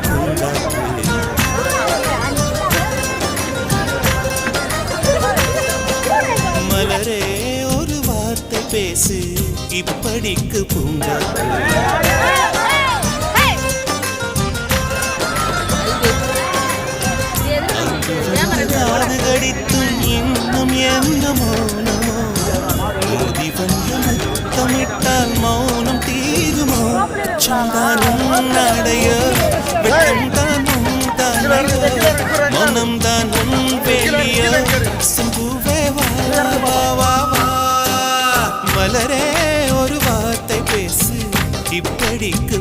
பூங்காற்று. மலரே ஒரு வார்த்தை பேசு இப்படிக்கு பூங்காற்று. காது கடித்தும் இன்னும் என்ன மௌனமோ, மோதி வந்து முத்தமிட்டால் மௌனம் தீருமோ? சந்தானம் நடையோ வெட்டம் தான் தானையோ, மனம் தான் உன் வேலியோ, சிம்புவே வா வா வா வா. மலரே ஒரு வார்த்தை பேசு இப்படிக்கு